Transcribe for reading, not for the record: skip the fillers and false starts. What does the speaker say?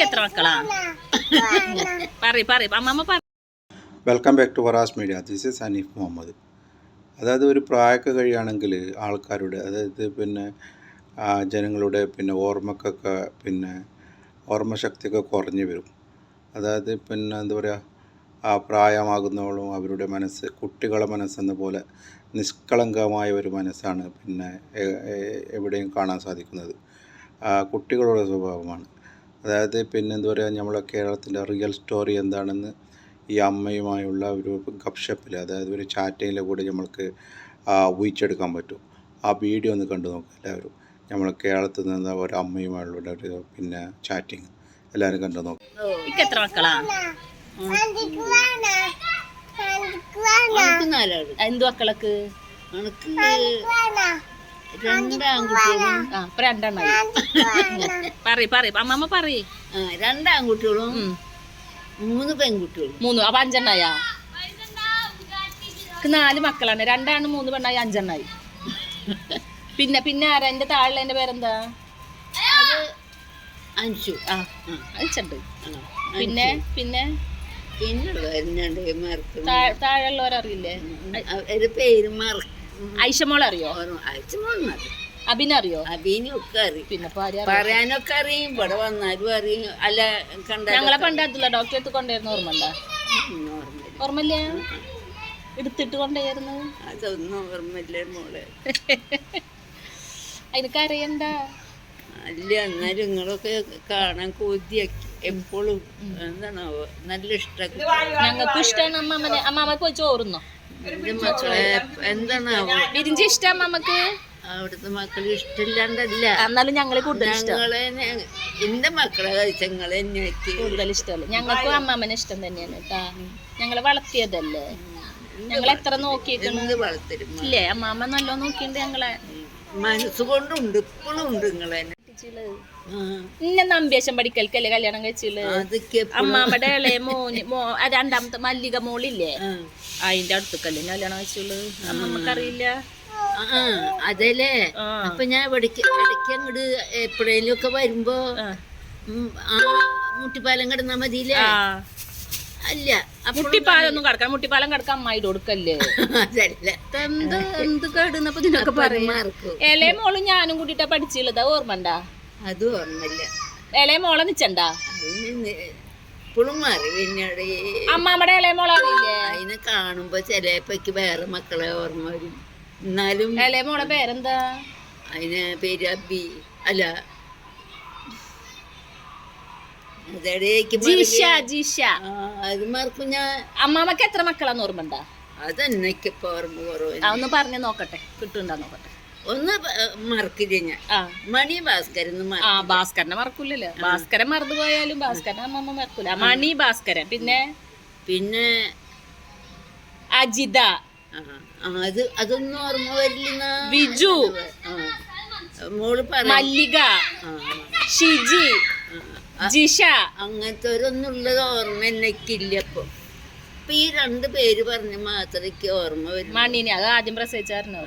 എത്ര മക്കളാ? അമ്മമ്മ പറ. Welcome back to Varas media. This is Haneef Muhammad. അതായത് ഒരു പ്രായമൊക്കെ കഴിയുകയാണെങ്കിൽ ആൾക്കാരുടെ അതായത് ജനങ്ങളുടെ ഓർമ്മക്കൊക്കെ ഓർമ്മശക്തിയൊക്കെ കുറഞ്ഞു വരും. അതായത് എന്താ പറയുക, ആ പ്രായമാകുന്നവളും അവരുടെ മനസ്സ് കുട്ടികളെ മനസ്സെന്ന പോലെ നിഷ്കളങ്കമായ ഒരു മനസ്സാണ് എവിടെയും കാണാൻ സാധിക്കുന്നത്. കുട്ടികളുടെ സ്വഭാവമാണ്. അതായത് എന്താ പറയുക, നമ്മളെ കേരളത്തിൻ്റെ റിയൽ സ്റ്റോറി എന്താണെന്ന് ഈ അമ്മയുമായുള്ള ഒരു ഗപ്ഷപ്പിൽ, അതായത് ഒരു ചാറ്റിങ്ങിലെ കൂടെ നമ്മൾക്ക് ഊഹിച്ചെടുക്കാൻ പറ്റും. ആ വീഡിയോ ഒന്ന് കണ്ടു നോക്കുക എല്ലാവരും. നമ്മൾ കേരളത്തിൽ നിന്ന് ഒരു അമ്മയുമായുള്ള ഒരു ചാറ്റിങ് എല്ലാവരും കണ്ടു നോക്കും. എത്ര മക്കളാ? എന്ത് മക്കളക്ക്? അമ്മമ്മ പറയ്. 2 ആൺകുട്ടികളും 3 പെൺകുട്ടികളും. 3. അപ്പൊ 5 എണ്ണായാ? 4 മക്കളാണ്. 2 ആണ്, 3 പെണ്ണായി, 5 എണ്ണായി. പിന്നെ ആരാ? എന്റെ താഴെ എന്റെ പേരെന്താ? അഞ്ചു. അഞ്ചുണ്ട്. പിന്നെ താഴെയുള്ളവരറിയില്ലേ? പേര് ഐഷമോൾ അറിയോ? അഭിനറിയോ? അഭിനൊക്കെ അറിയും. പിന്നെ പറയാനൊക്കെ അറിയും. ഇവിടെ വന്നാലും അറിയും. അല്ല ഞങ്ങളെ പണ്ടല്ല ഡോക്ടറെ കൊണ്ടായിരുന്നു. ഓർമ്മയില്ല? എടുത്തിട്ട് കൊണ്ടായിരുന്നു. അതൊന്നും ഓർമ്മയില്ലേ മോളെ. അതിനൊക്കെ അറിയണ്ട. അല്ല, എന്നാലും നിങ്ങളൊക്കെ കാണാൻ കൊതിയാക്കി എപ്പോഴും. എന്താണാവോ, നല്ല ഇഷ്ടം. ഞങ്ങൾക്ക് ഇഷ്ടമാണ് അമ്മാമ്മനെ. അമ്മാമ്മ പോയി ചോറുന്നോ? എന്റെ മക്കളെ എന്താണാവോ വിരിഞ്ചി ഇഷ്ടം അമ്മമ്മക്ക്? അവിടുത്തെ മക്കള് ഇഷ്ടമില്ലാണ്ടല്ല, എന്നാലും ഞങ്ങള് കൂടുതൽ എന്റെ മക്കളെ കഴിച്ചങ്ങളെ കൂടുതൽ ഇഷ്ടമല്ല. ഞങ്ങൾക്കും അമ്മാമ്മനെ ഇഷ്ടം തന്നെയാണ് കേട്ടാ. ഞങ്ങളെ വളർത്തിയതല്ലേ. ഞങ്ങൾ എത്ര നോക്കിയിട്ടുണ്ട് ഇല്ലേ? അമ്മാമ്മ നല്ലോ നോക്കിണ്ട് ഞങ്ങളെ. മനസ്സുകൊണ്ടുണ്ട്, ഇപ്പോഴും ഉണ്ട് നിങ്ങളെ. ഇന്നെ നമ്പ്യാശം പഠിക്കൽക്കല്ലേ കല്യാണം കഴിച്ചില്ല. അമ്മാമ്മയുടെ ഇളയ രണ്ടാമത്തെ മല്ലിക മോളില്ലേ, അതിന്റെ അടുത്തക്കല്ലേ കല്യാണം കഴിച്ചുള്ളു. അമ്മമ്മക്കറിയില്ല. അതല്ലേ. അപ്പൊ ഞാൻ ഇടയ്ക്ക് അങ്ങോട്ട് എപ്പോഴേലും ഒക്കെ വരുമ്പോ മുട്ടിപ്പാലം കിടന്നാ മതിയില്ലേ? അല്ല, മുട്ടിപ്പാലൊന്നും കിടക്കാൻ, മുട്ടിപ്പാലം കിടക്കാൻ അമ്മായിട് കൊടുക്കല്ലേ? എന്ത് കേടുന്നപ്പോ ഇതിനൊക്കെ പറയാ. ഇളയ മോളും ഞാനും കൂട്ടിട്ടാ പഠിച്ചുള്ളത്, ഓർമ്മണ്ട? അത് ഓർമ്മയില്ല. ഇളയ മോളെ നിച്ചണ്ടാ ഇപ്പോഴും മാറി. പിന്നീട് അമ്മാമ്മയുടെ ഇളയ മോളെ അറിയില്ലേ? അതിനെ കാണുമ്പോ ചിലപ്പോക്ക് വേറെ മക്കളെ ഓർമ്മ വരും. എന്നാലും ഇളയ മോളെ പേരെന്താ? അതിന് പേര് അബി. അല്ല, അത് മറക്കും ഞാൻ. അമ്മാമ്മക്ക് എത്ര മക്കളാന്ന് ഓർമ്മണ്ട? അതെന്നൊക്കെ ഓർമ്മ കുറവ്. ഒന്ന് പറഞ്ഞു നോക്കട്ടെ, കിട്ടുണ്ടാ നോക്കട്ടെ. ഒന്ന് മറക്കില്ല ഞാൻ. മണി ഭാസ്കരൻ. ഭാസ്കരനെ മറക്കൂലല്ലോ. ഭാസ്കരൻ മറന്നു പോയാലും ഭാസ്കരൻ അമ്മമ്മ മറക്കൂല. മണി ഭാസ്കരൻ. പിന്നെ അജിത. അതൊന്നും ഓർമ്മ വരില്ല. ബിജു, മോള് മല്ലിക, ഷിജി, ജിഷ. അങ്ങനത്തെ ഉള്ളത് ഓർമ്മ എന്നൊക്കില്ല. അപ്പൊ ഈ 2 പേര് പറഞ്ഞ മാത്രമേ ഓർമ്മ വരും. മണിനെ അത് ആദ്യം പ്രസവിച്ചായിരുന്നു.